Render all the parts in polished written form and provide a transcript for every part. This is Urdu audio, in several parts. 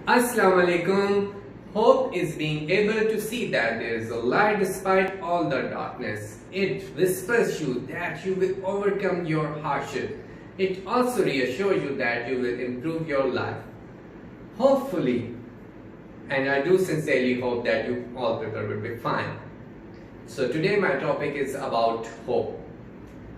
Assalamu alaikum. Hope is being able to see that there is a light despite all the darkness. It whispers you that you will overcome your hardship. It also reassures you that you will improve your life. Hopefully, and I do sincerely hope that you all people will be fine. So today my topic is about hope.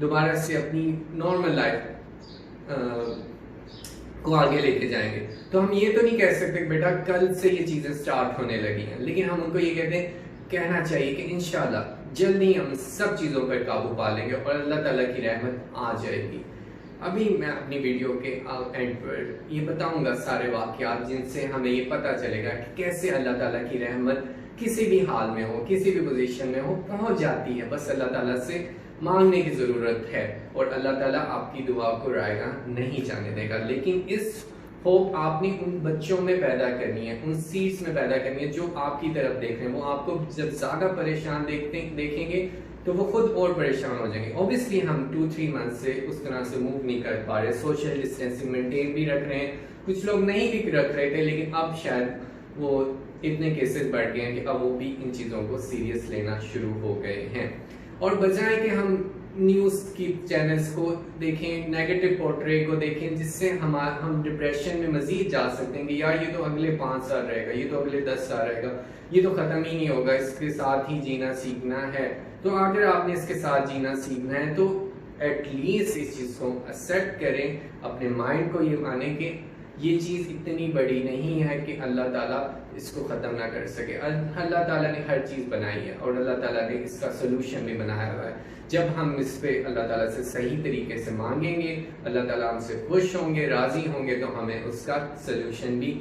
دوبارہ سے اپنی نارمل لائف کو آگے لے کے جائیں گے. تو ہم یہ تو نہیں کہہ سکتے کہ بیٹا کل سے یہ چیزیں سٹارٹ ہونے لگی ہیں، لیکن ہم ان کو یہ کہتے ہیں، کہنا چاہیے کہ انشاءاللہ جلدی ہم سب چیزوں پر قابو پا لیں گے اور اللہ تعالیٰ کی رحمت آ جائے گی. ابھی میں اپنی ویڈیو کے اینڈ پر یہ بتاؤں گا سارے واقعات جن سے ہمیں یہ پتہ چلے گا کہ کیسے اللہ تعالیٰ کی رحمت کسی بھی حال میں ہو، کسی بھی پوزیشن میں ہو، پہنچ جاتی ہے. بس اللہ تعالیٰ سے مانگنے کی ضرورت ہے اور اللہ تعالیٰ آپ کی دعا کو رائگاں نہیں جانے دے گا. لیکن اس ہوپ آپ نے ان بچوں میں پیدا کرنی ہے، ان سیڈز میں پیدا کرنی ہے جو آپ کی طرف دیکھ رہے ہیں. وہ آپ کو جب زیادہ پریشان دیکھیں گے تو وہ خود اور پریشان ہو جائیں گے. اوبیسلی ہم 2-3 منتھ سے اس طرح سے موو نہیں کر پا رہے، سوشل ڈسٹینسنگ مینٹین بھی رکھ رہے ہیں، کچھ لوگ نہیں بھی رکھ رہے تھے، لیکن اب شاید وہ اتنے کیسز بڑھ گئے ہیں کہ اب وہ بھی ان چیزوں کو سیریس لینا شروع ہو گئے ہیں. اور بجائے کہ ہم نیوز کی چینلز کو دیکھیں، نیگیٹو پورٹرے کو دیکھیں جس سے ہم ڈپریشن میں مزید جا سکتے ہیں کہ یار یہ تو اگلے 5 سال رہے گا، یہ تو اگلے 10 سال رہے گا، یہ تو ختم ہی نہیں ہوگا، اس کے ساتھ ہی جینا سیکھنا ہے. تو اگر آپ نے اس کے ساتھ جینا سیکھنا ہے تو ایٹ لیسٹ اس چیز کو ایکسیپٹ کریں، اپنے مائنڈ کو یہ مانیں کہ یہ چیز اتنی بڑی نہیں ہے کہ اللہ تعالیٰ اس کو ختم نہ کر سکے. اللہ تعالیٰ نے ہر چیز بنائی ہے اور اللہ تعالیٰ نے اس کا سلوشن بھی بنایا ہوا ہے. جب ہم اس پہ اللہ تعالیٰ سے صحیح طریقے سے مانگیں گے، اللہ تعالیٰ ہم سے خوش ہوں گے، راضی ہوں گے، تو ہمیں اس کا سلوشن بھی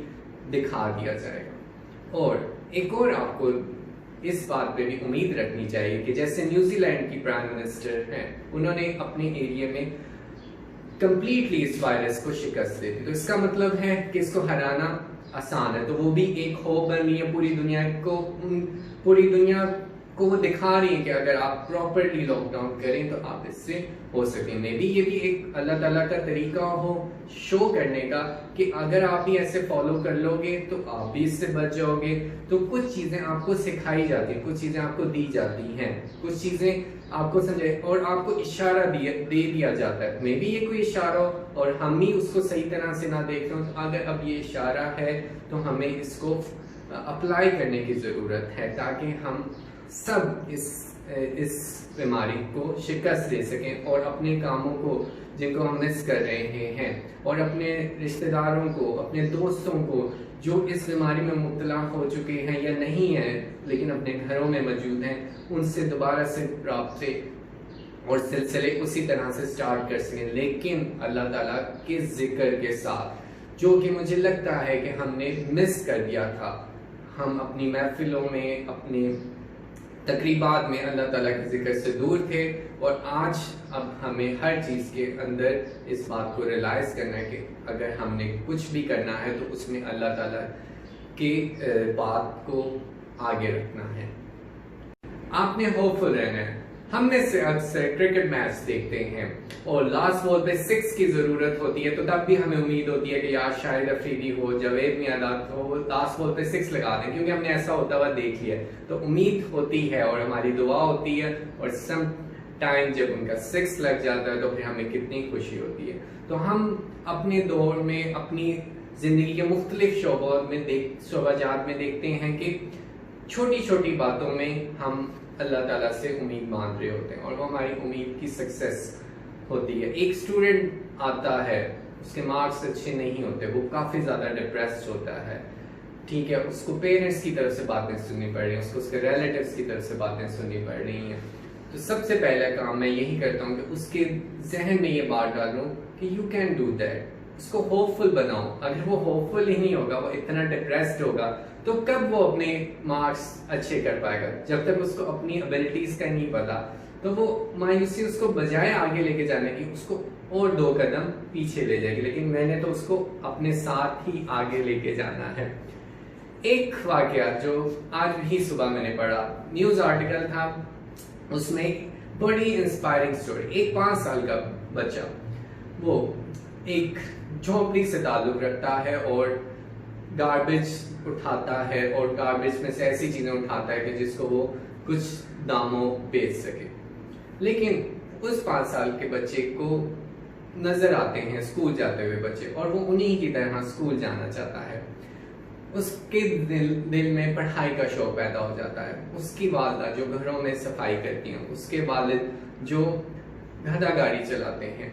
دکھا دیا جائے گا. اور ایک اور آپ کو اس بات پہ بھی امید رکھنی چاہیے کہ جیسے نیوزی لینڈ کی پرائم منسٹر ہیں، انہوں نے اپنے ایریا میں کمپلیٹلی اس وائرس کو شکست دے دی. تو اس کا مطلب ہے کہ اس کو ہرانا آسان ہے. تو وہ بھی ایک ہوپ بن رہی ہے پوری دنیا کو وہ دکھا رہی ہے کہ اگر آپ پراپرلی لاک ڈاؤن کریں تو آپ اس سے ہو سکیں. میں بھی یہ بھی ایک اللہ تعالیٰ کا طریقہ ہو شو کرنے کا کہ اگر آپ بھی ایسے فالو کر لو گے تو آپ بھی اس سے بچ جاؤ گے. تو کچھ چیزیں آپ کو سکھائی جاتی ہیں، کچھ چیزیں آپ کو دی جاتی ہیں، کچھ چیزیں آپ کو سمجھے اور آپ کو اشارہ دے دیا جاتا ہے. میں بھی یہ کوئی اشارہ ہو اور ہم ہی اس کو صحیح طرح سے نہ دیکھ رہے ہوں، تو اگر اب یہ اشارہ ہے تو ہمیں اس کو اپلائی کرنے کی ضرورت ہے تاکہ ہم سب اس بیماری کو شکست دے سکیں اور اپنے کاموں کو جن کو ہم مس کر رہے ہیں اور اپنے رشتہ داروں کو، اپنے دوستوں کو جو اس بیماری میں مبتلا ہو چکے ہیں یا نہیں ہیں لیکن اپنے گھروں میں موجود ہیں، ان سے دوبارہ سے رابطے اور سلسلے اسی طرح سے سٹارٹ کر سکیں، لیکن اللہ تعالیٰ کے ذکر کے ساتھ، جو کہ مجھے لگتا ہے کہ ہم نے مس کر دیا تھا. ہم اپنی محفلوں میں، اپنے تقریبات میں اللہ تعالیٰ کے ذکر سے دور تھے، اور آج اب ہمیں ہر چیز کے اندر اس بات کو ریلائز کرنا ہے کہ اگر ہم نے کچھ بھی کرنا ہے تو اس میں اللہ تعالیٰ کی بات کو آگے رکھنا ہے. آپ نے ہوپ فل رہنا ہے. ہم میں سے اکثر کرکٹ میچ دیکھتے ہیں اور لاسٹ بال پہ 6 کی ضرورت ہوتی ہے، تو تب بھی ہمیں امید ہوتی ہے کہ یار شاہد افریدی ہو، جاوید میانداد ہو، وہ لاسٹ بال پہ 6 لگا دیں، کیونکہ ہم نے ایسا ہوتا ہوا دیکھ لیا. تو امید ہوتی ہے اور ہماری دعا ہوتی ہے، اور سم ٹائم جب ان کا 6 لگ جاتا ہے تو پھر ہمیں کتنی خوشی ہوتی ہے. تو ہم اپنے دور میں، اپنی زندگی کے مختلف شعبات میں دیکھتے ہیں کہ چھوٹی چھوٹی باتوں میں ہم اللہ تعالیٰ سے امید مان رہے ہوتے ہیں اور وہ ہماری امید کی سکسیس ہوتی ہے. ایک اسٹوڈنٹ آتا ہے، اس کے مارکس اچھے نہیں ہوتے، وہ کافی زیادہ ڈپریسڈ ہوتا ہے، ٹھیک ہے، اس کو پیرنٹس کی طرف سے باتیں سننی پڑ رہی ہیں، اس کو اس کے ریلیٹیوز کی طرف سے باتیں سننی پڑ رہی ہیں. تو سب سے پہلا کام میں یہی کرتا ہوں کہ اس کے ذہن میں یہ بات ڈالوں کہ یو کین ڈو دیٹ. اس کو ہوپ فل بناؤ. اگر وہ ہوپ فل ہی نہیں ہوگا، وہ اتنا ڈپریسڈ ہوگا، تو کب وہ اپنے مارکس اچھے کر پائے گا؟ جب تک اس کو اپنی ابیلٹیز کا نہیں پتا، تو وہ مایوسی اس کو بجائے آگے لے کے جانے کی، اس کو اور 2 قدم پیچھے لے جائے گی. لیکن میں نے تو اس کو اپنے ساتھ ہی آگے لے کے جانا ہے. ایک واقعہ جو آج بھی صبح میں نے پڑھا، نیوز آرٹیکل تھا، اس میں بڑی انسپائرنگ سٹوری. ایک 5 سال کا بچہ، وہ ایک جھونپڑی سے تعلق رکھتا ہے اور گاربیج اٹھاتا ہے، اور گاربیج میں سے ایسی چیزیں اٹھاتا ہے کہ جس کو وہ کچھ داموں بیچ سکے. لیکن اس 5 سال کے بچے کو نظر آتے ہیں اسکول جاتے ہوئے بچے، اور وہ انہی کی طرح اسکول جانا چاہتا ہے. اس کے دل میں پڑھائی کا شوق پیدا ہو جاتا ہے. اس کی والدہ جو گھروں میں صفائی کرتی ہیں، اس کے والد جو گدھا گاڑی چلاتے ہیں،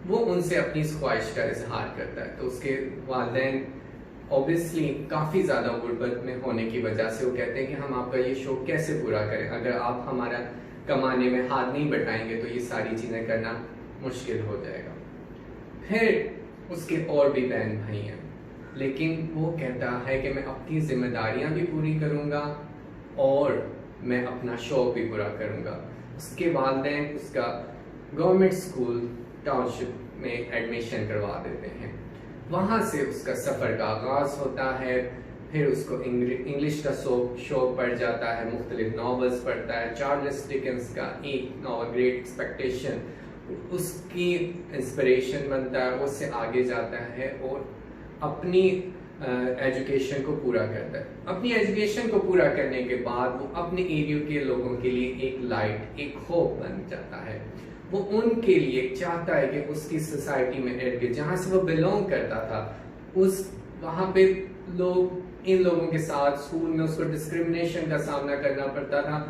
وہ ان سے اپنی خواہش کا اظہار کرتا ہے، تو اس کے والدین اوبیسلی کافی زیادہ غربت میں ہونے کی وجہ سے وہ کہتے ہیں کہ ہم آپ کا یہ شوق کیسے پورا کریں، اگر آپ ہمارا کمانے میں ہاتھ نہیں بٹائیں گے تو یہ ساری چیزیں کرنا مشکل ہو جائے گا۔ پھر اس کے اور بھی بہن بھائی ہیں، لیکن وہ کہتا ہے کہ میں اپنی ذمہ داریاں بھی پوری کروں گا اور میں اپنا شوق بھی پورا کروں گا۔ اس کے والدین اس کا گورنمنٹ اسکول ٹاؤن شپ میں ایڈمیشن کروا دیتے ہیں، وہاں سے اس کا سفر کا آغاز ہوتا ہے۔ پھر اس کو انگلش کا شوق پڑ جاتا ہے، مختلف ناولز پڑھتا ہے، چارلس ڈکنس کا ایک ناول گریٹ ایکسپیکٹیشن اس کی انسپریشن بنتا ہے، اس سے آگے جاتا ہے اور اپنی ایجوکیشن کو پورا کرتا ہے۔ اپنی ایجوکیشن کو پورا کرنے کے بعد وہ اپنے ایریا کے لوگوں کے لیے ایک لائٹ، ایک ہوپ بن جاتا ہے۔ وہ ان کے لیے چاہتا ہے کہ اس کی سوسائٹی میں ارد گرد جہاں سے وہ بلونگ کرتا تھا، وہاں پہ لوگ ان لوگوں کے ساتھ اسکول میں اس کو ڈسکریمنیشن کا سامنا کرنا پڑتا تھا،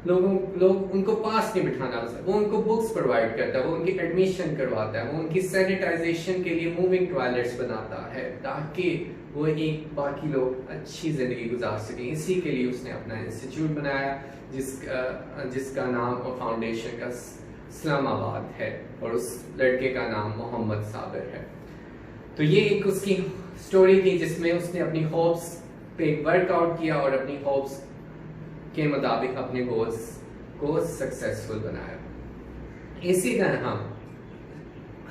لوگ ان کو پاس نہیں بٹھانا، وہ ان کو بکس پرووائڈ کرتا ہے، وہ ان کی ایڈمیشن کرواتا ہے، وہ ان کی سینیٹائزیشن کے لیے موونگ ٹوائلٹس بناتا ہے تاکہ وہ ایک باقی لوگ اچھی زندگی گزار سکیں۔ اسی کے لیے اس نے اپنا انسٹیٹیوٹ بنایا جس کا نام اور فاؤنڈیشن کا اسلام آباد ہے، اور اس لڑکے کا نام محمد صابر ہے۔ تو یہ ایک اس کی سٹوری تھی جس میں اس نے اپنی ہوپس پہ ایک ورک آؤٹ کیا اور اپنی ہوپس کے مطابق اپنے گولز کو سکسیسفل بنایا۔ اسی طرح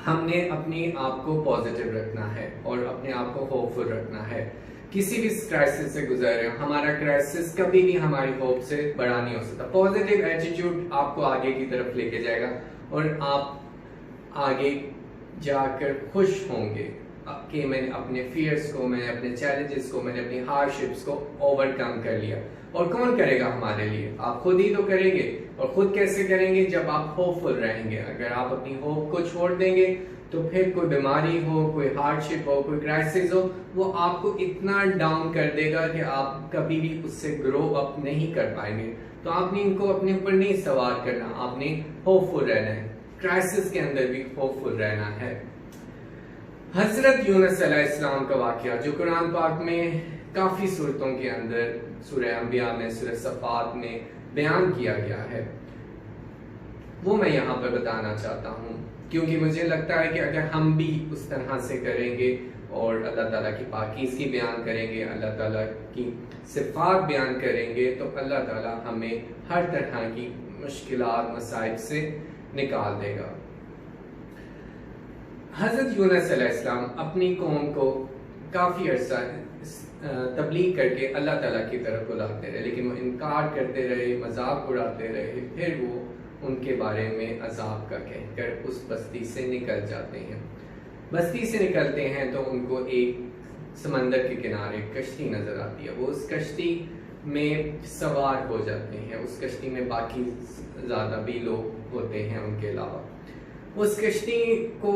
ہم نے اپنے آپ کو پازیٹیو رکھنا ہے اور اپنے آپ کو ہوپ فل رکھنا ہے۔ کسی بھی کرائسس سے گزر رہے ہو، ہمارا کرائسس کبھی بھی ہماری ہوپ سے بڑا نہیں ہو سکتا۔ پازیٹیو ایٹیٹیوڈ آپ کو آگے کی طرف لے کے جائے گا اور آپ آگے جا کر خوش ہوں گے کہ میں نے اپنے فیئرس کو، میں نے اپنے چیلنجز کو، میں نے اپنی ہارڈشپس کو اوور کم کر لیا۔ اور کون کرے گا ہمارے لیے؟ آپ خود ہی تو کریں گے۔ اور خود کیسے کریں گے؟ جب آپ ہوپ فل رہیں گے۔ اگر آپ اپنی ہوپ کو چھوڑ دیں گے تو پھر کوئی بیماری ہو، کوئی ہارڈشپ ہو، کوئی کرائسس ہو، وہ آپ کو اتنا ڈاؤن کر دے گا کہ آپ کبھی بھی اس سے گرو اپ نہیں کر پائیں گے۔ تو آپ نے ان کو اپنے اوپر نہیں سوار کرنا، آپ نے ہوپ فل رہنا ہے، کرائسس کے اندر بھی ہوپ فل رہنا ہے۔ حضرت یونس علیہ السلام کا واقعہ جو قرآن پاک میں کافی صورتوں کے اندر، سورہ انبیاء میں، سورہ صفات میں بیان کیا گیا ہے، وہ میں یہاں پر بتانا چاہتا ہوں، کیونکہ مجھے لگتا ہے کہ اگر ہم بھی اس طرح سے کریں گے اور اللہ تعالیٰ کی پاکیزگی بیان کریں گے، اللہ تعالیٰ کی صفات بیان کریں گے، تو اللہ تعالیٰ ہمیں ہر طرح کی مشکلات، مصائب سے نکال دے گا۔ حضرت یونس علیہ السلام اپنی قوم کو کافی عرصہ تبلیغ کر کے اللہ تعالیٰ کی طرف بلاتے رہے، لیکن وہ انکار کرتے رہے، مذاق اڑاتے رہے۔ پھر وہ ان کے بارے میں عذاب کا کہہ کر اس بستی سے نکل جاتے ہیں۔ بستی سے نکلتے ہیں تو ان کو ایک سمندر کے کنارے کشتی نظر آتی ہے، وہ اس کشتی میں سوار ہو جاتے ہیں۔ اس کشتی میں باقی زیادہ بھی لوگ ہوتے ہیں ان کے علاوہ۔ اس کشتی کو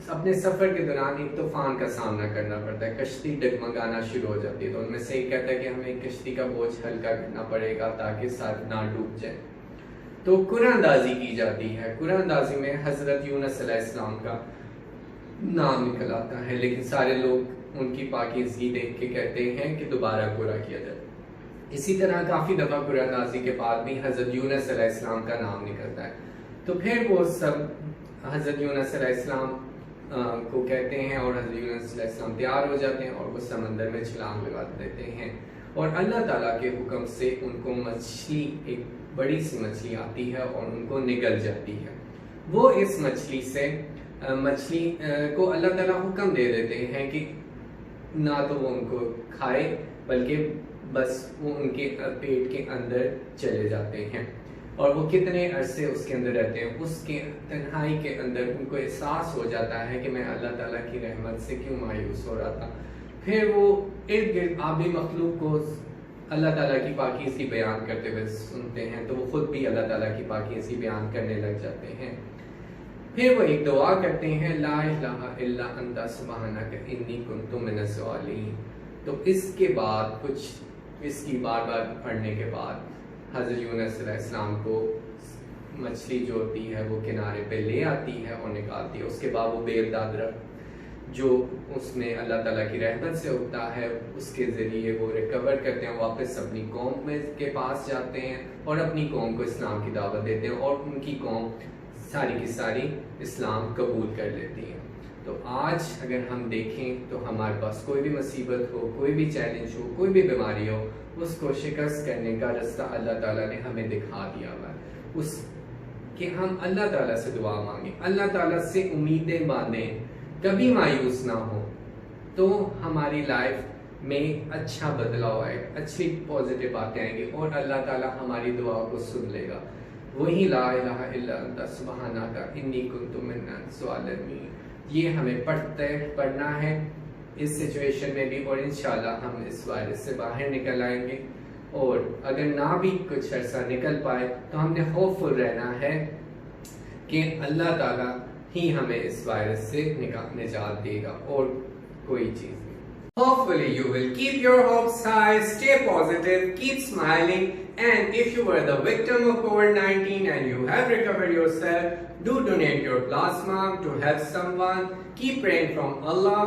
اپنے سفر کے دوران ایک طوفان کا سامنا کرنا پڑتا ہے، کشتی ڈگمگانا شروع ہو جاتی ہے، تو ان میں سے ایک کہتا ہے کہ ہمیں کشتی کا بوجھ ہلکا کرنا پڑے گا تاکہ ساتھ نہ ڈوب جائے۔ تو قرآن اندازی کی جاتی ہے، قرآن اندازی میں حضرت یونس علیہ السلام کا نام نکل آتا ہے، لیکن سارے لوگ ان کی پاکیزگی دیکھ کے کہتے ہیں کہ دوبارہ پورا کیا جائے۔ اسی طرح کافی دفعہ قرآن اندازی کے بعد بھی حضرت یونس علیہ السلام کا نام نکلتا ہے، تو پھر وہ سب حضرت یونس علیہ السلام کو کہتے ہیں اور حضرت یونس علیہ السلام تیار ہو جاتے ہیں اور وہ سمندر میں چھلانگ لگا دیتے ہیں، اور اللہ تعالیٰ کے حکم سے ان کو مچھلی، ایک بڑی سی مچھلی آتی ہے اور ان کو نگل جاتی ہے۔ وہ اس مچھلی کو اللہ تعالیٰ حکم دے دیتے ہیں کہ نہ تو وہ ان کو کھائے بلکہ بس وہ ان کے پیٹ کے اندر چلے جاتے ہیں، اور وہ کتنے عرصے اس کے اندر رہتے ہیں۔ اس کے تنہائی کے اندر ان کو احساس ہو جاتا ہے کہ میں اللہ تعالیٰ کی رحمت سے کیوں مایوس ہو رہا تھا۔ پھر وہ ارد گرد آبی مخلوق کو اللہ تعالیٰ کی پاکیزگی بیان کرتے ہوئے سنتے ہیں، تو وہ خود بھی اللہ تعالیٰ کی پاکیزگی بیان کرنے لگ جاتے ہیں۔ پھر وہ ایک دعا کرتے ہیں، لا الہ الا انت سبحانک انی کنت من الظالمین۔ تو اس کے بعد اس کی بار بار پڑھنے کے بعد حضرت یونس علیہ السلام کو مچھلی جو ہوتی ہے وہ کنارے پہ لے آتی ہے اور نکالتی ہے. اس کے بعد وہ بیل دادرا جو اس میں اللہ تعالیٰ کی رحمت سے ہوتا ہے اس کے ذریعے وہ ریکور کرتے ہیں, واپس اپنی قوم کے پاس جاتے ہیں اور اپنی قوم کو اسلام کی دعوت دیتے ہیں اور ان کی قوم ساری کی ساری اسلام قبول کر لیتی ہے. تو آج اگر ہم دیکھیں تو ہمارے پاس کوئی بھی مصیبت ہو, کوئی بھی چیلنج ہو, کوئی بھی بیماری ہو, اس کو شکست کرنے کا رستہ اللہ تعالیٰ نے ہمیں دکھا دیا ہوا ہے. اس کہ ہم اللہ تعالیٰ سے دعا مانگیں, اللہ تعالیٰ سے امیدیں باندھیں, کبھی مایوس نہ ہو, تو ہماری لائف میں اچھا بدلاؤ آئے گا, اچھی پازیٹیو باتیں آئیں گی اور اللہ تعالیٰ ہماری دعا کو سن لے گا. وہی لا الہ الا انت سبحانک انی کنت من الظالمین, یہ ہمیں پڑھنا ہے اس سچویشن میں بھی, اور انشاءاللہ ہم اس وائرس سے باہر نکل آئیں گے. اور اگر نہ بھی کچھ عرصہ نکل پائے تو ہم نے ہوپ فل رہنا ہے کہ اللہ تعالیٰ ہی ہمیں اس وائرس سے نجات دے گا اور کوئی چیز نہیں. Hopefully you will keep your hopes high, stay positive, keep smiling, and if you were the victim of COVID-19 and you have recovered yourself, do donate your plasma to help someone. Keep praying from Allah,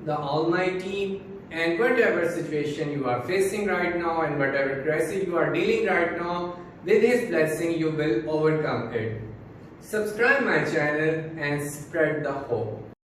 the Almighty, and whatever situation you are facing right now and whatever crisis you are dealing right now, with His blessing you will overcome it. Subscribe my channel and spread the hope.